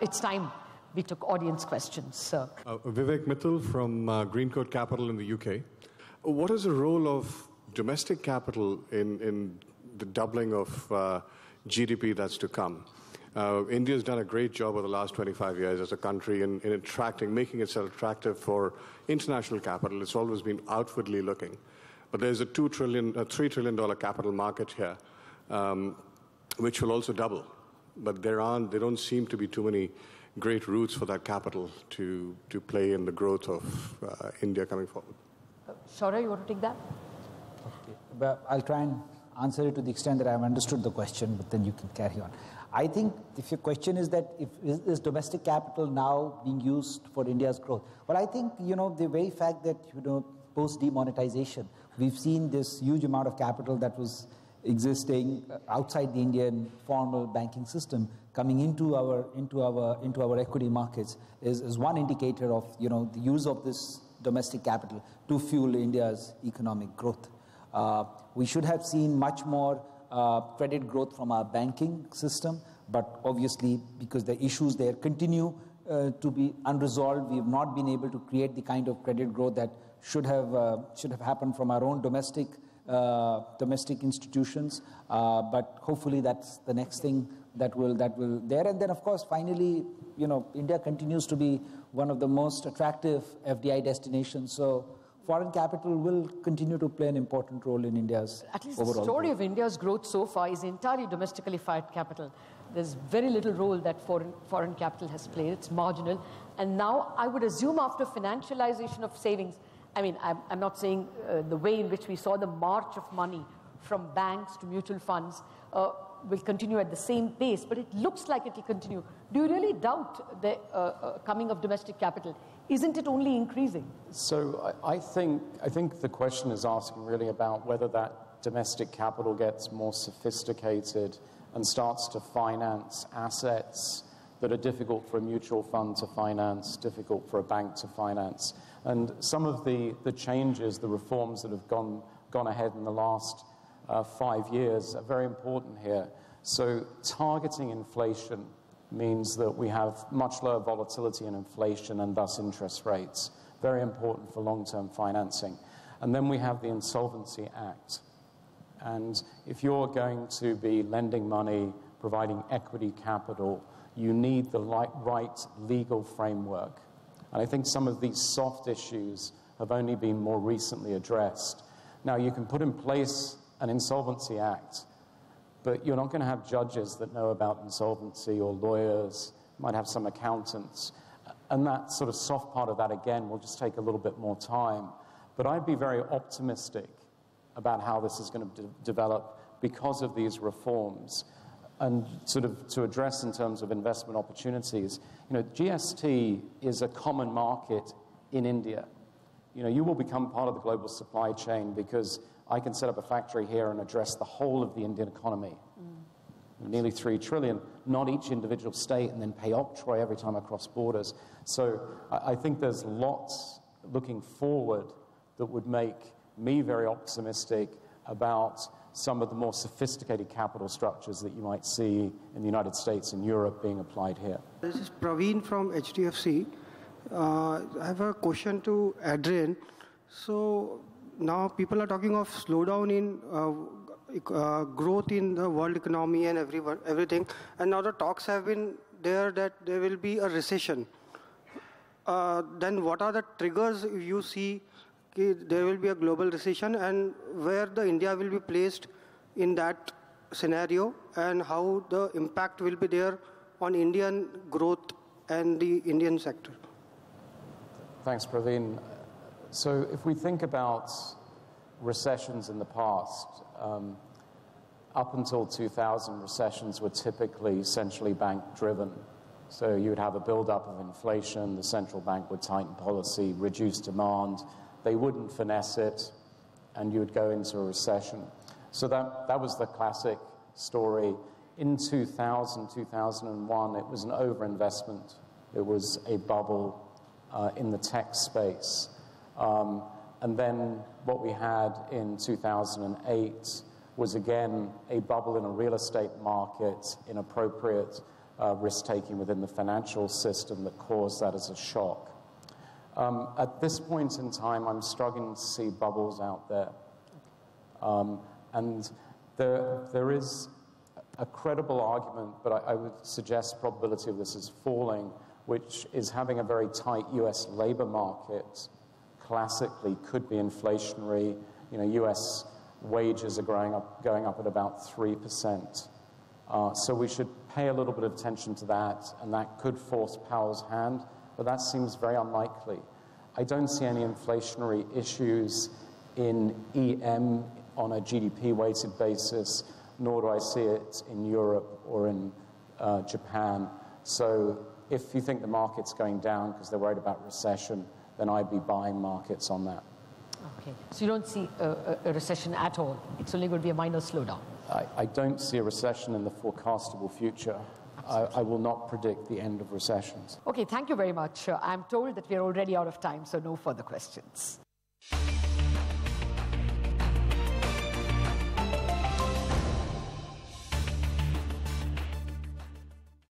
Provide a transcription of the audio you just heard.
it's time we took audience questions. Vivek Mittal from Greencoat Capital in the UK. What is the role of domestic capital in the doubling of GDP that's to come? India's done a great job over the last 25 years as a country in attracting, making itself attractive for international capital. It's always been outwardly looking. But there's a $3 trillion capital market here, which will also double. But there don't seem to be too many great routes for that capital to play in the growth of India coming forward. Shaurya, you want to take that? Okay. But I'll try and answer it to the extent that I've understood the question, but then you can carry on. I think if your question is that is domestic capital now being used for India's growth? Well, I think, the very fact that, post-demonetization, we've seen this huge amount of capital that was existing outside the Indian formal banking system coming into our equity markets is one indicator of, the use of this domestic capital to fuel India's economic growth. We should have seen much more credit growth from our banking system, but obviously because the issues there continue to be unresolved, we have not been able to create the kind of credit growth that should have happened from our own domestic institutions. But hopefully that's the next thing that will there. And then of course finally, India continues to be one of the most attractive FDI destinations. So foreign capital will continue to play an important role in India's overall growth. At least the story of India's growth so far is entirely domestically fired capital. There's very little role that foreign capital has played. It's marginal. And now I would assume after financialization of savings, I mean, I'm not saying the way in which we saw the march of money from banks to mutual funds will continue at the same pace, but it looks like it will continue. Do you really doubt the coming of domestic capital? Isn't it only increasing? So I think the question is asking really about whether that domestic capital gets more sophisticated and starts to finance assets that are difficult for a mutual fund to finance, difficult for a bank to finance. And some of the changes, the reforms that have gone ahead in the last 5 years are very important here. So targeting inflation means that we have much lower volatility in inflation and thus interest rates. Very important for long-term financing. And then we have the Insolvency Act. And if you're going to be lending money, providing equity capital, you need the right legal framework. And I think some of these soft issues have only been more recently addressed. Now, you can put in place an Insolvency Act, but you're not going to have judges that know about insolvency or lawyers, might have some accountants. And that sort of soft part of that, again, will just take a little bit more time. But I'd be very optimistic about how this is going to develop because of these reforms. And sort of to address in terms of investment opportunities, GST is a common market in India. You will become part of the global supply chain because I can set up a factory here and address the whole of the Indian economy. Nearly 3 trillion, not each individual state, and then pay octroi every time I cross borders. So I think there's lots looking forward that would make me very optimistic about some of the more sophisticated capital structures that you might see in the United States and Europe being applied here. This is Praveen from HDFC. I have a question to Adrian. So now people are talking of slowdown in growth in the world economy and everything. And now the talks have been there that there will be a recession. Then what are the triggers you see there will be a global recession, and where the India will be placed in that scenario, and how the impact will be there on Indian growth and the Indian sector? Thanks, Praveen. So if we think about recessions in the past, up until 2000, recessions were typically centrally bank-driven. So you would have a build-up of inflation, the central bank would tighten policy, reduce demand, they wouldn't finesse it, and you would go into a recession. So that was the classic story. In 2000, 2001, it was an overinvestment. It was a bubble in the tech space. And then what we had in 2008 was again a bubble in a real estate market, inappropriate risk-taking within the financial system that caused that as a shock. At this point in time, I'm struggling to see bubbles out there. And there is a credible argument, but I would suggest probability of this is falling, which is having a very tight US labor market classically could be inflationary. You know, US wages are going up at about 3%. So we should pay a little bit of attention to that, and that could force Powell's hand, but that seems very unlikely. I don't see any inflationary issues in EM on a GDP-weighted basis, nor do I see it in Europe or in Japan. So if you think the market's going down because they're worried about recession, then I'd be buying markets on that. Okay, so you don't see a recession at all? It's only going to be a minor slowdown? I don't see a recession in the forecastable future. I will not predict the end of recessions. Okay, thank you very much. I'm told that we're already out of time, so no further questions.